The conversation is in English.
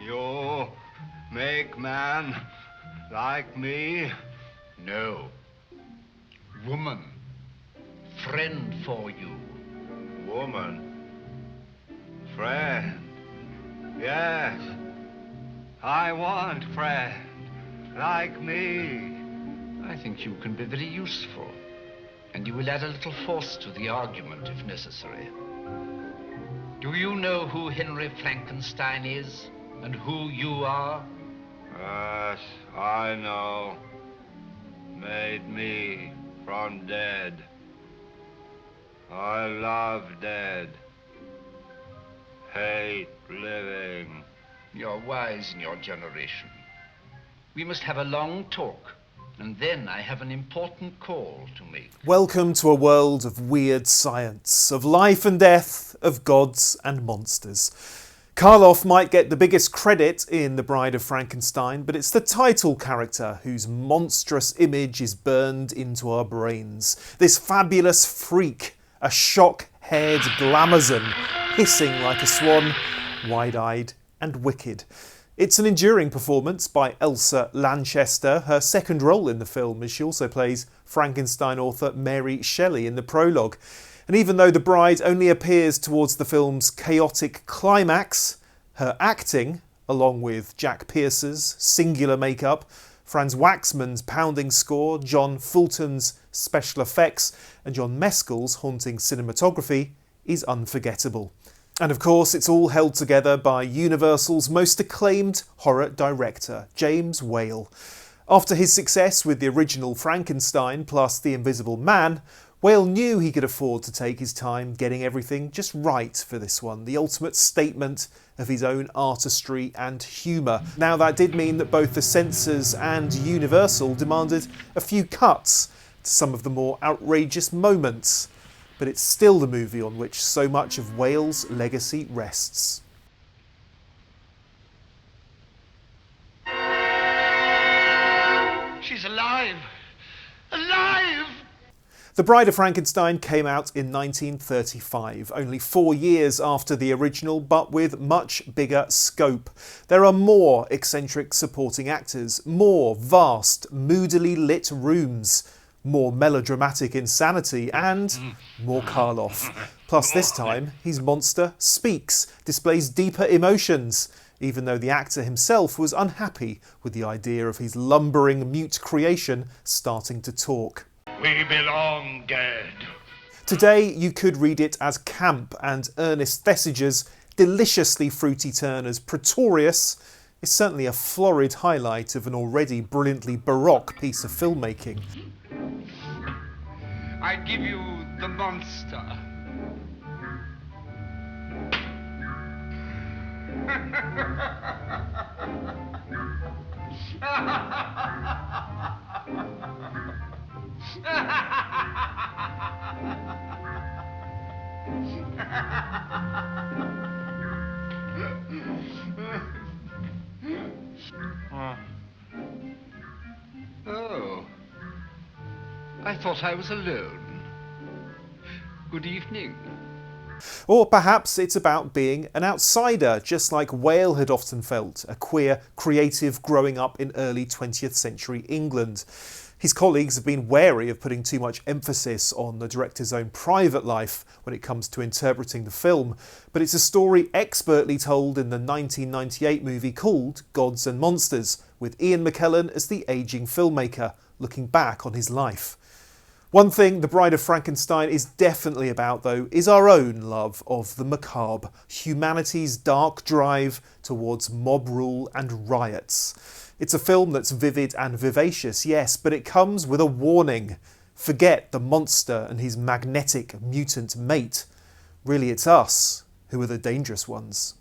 You make man like me? No. Woman. Friend for you. Woman. Friend. Yes. I want friend like me. I think you can be very useful, and you will add a little force to the argument if necessary. Do you know who Henry Frankenstein is, and who you are? Yes, I know. Made me from dead. I love dead. Hate living. You're wise in your generation. We must have a long talk, and then I have an important call to make. Welcome to a world of weird science, of life and death, of gods and monsters. Karloff might get the biggest credit in The Bride of Frankenstein, but it's the title character whose monstrous image is burned into our brains. This fabulous freak, a shock-haired glamazon, hissing like a swan, wide-eyed and wicked. It's an enduring performance by Elsa Lanchester, her second role in the film, as she also plays Frankenstein author Mary Shelley in the prologue. And even though the bride only appears towards the film's chaotic climax, her acting, along with Jack Pierce's singular makeup, Franz Waxman's pounding score, John Fulton's special effects, and John Mescal's haunting cinematography, is unforgettable. And of course, it's all held together by Universal's most acclaimed horror director, James Whale. After his success with the original Frankenstein plus The Invisible Man, Whale knew he could afford to take his time getting everything just right for this one, the ultimate statement of his own artistry and humour. Now, that did mean that both the censors and Universal demanded a few cuts to some of the more outrageous moments, but it's still the movie on which so much of Whale's legacy rests. She's alive! Alive! The Bride of Frankenstein came out in 1935, only 4 years after the original, but with much bigger scope. There are more eccentric supporting actors, more vast, moodily lit rooms, more melodramatic insanity, and more Karloff. Plus this time, his monster speaks, displays deeper emotions, even though the actor himself was unhappy with the idea of his lumbering mute creation starting to talk. We belong dead. Today, you could read it as camp, and Ernest Thesiger's deliciously fruity turn as Pretorius is certainly a florid highlight of an already brilliantly baroque piece of filmmaking. I give you the monster. Oh. I thought I was alone. Good evening. Or perhaps it's about being an outsider, just like Whale had often felt, a queer creative growing up in early 20th century England. His colleagues have been wary of putting too much emphasis on the director's own private life when it comes to interpreting the film, but it's a story expertly told in the 1998 movie called Gods and Monsters, with Ian McKellen as the ageing filmmaker, looking back on his life. One thing The Bride of Frankenstein is definitely about, though, is our own love of the macabre, humanity's dark drive towards mob rule and riots. It's a film that's vivid and vivacious, yes, but it comes with a warning. Forget the monster and his magnetic mutant mate. Really, it's us who are the dangerous ones.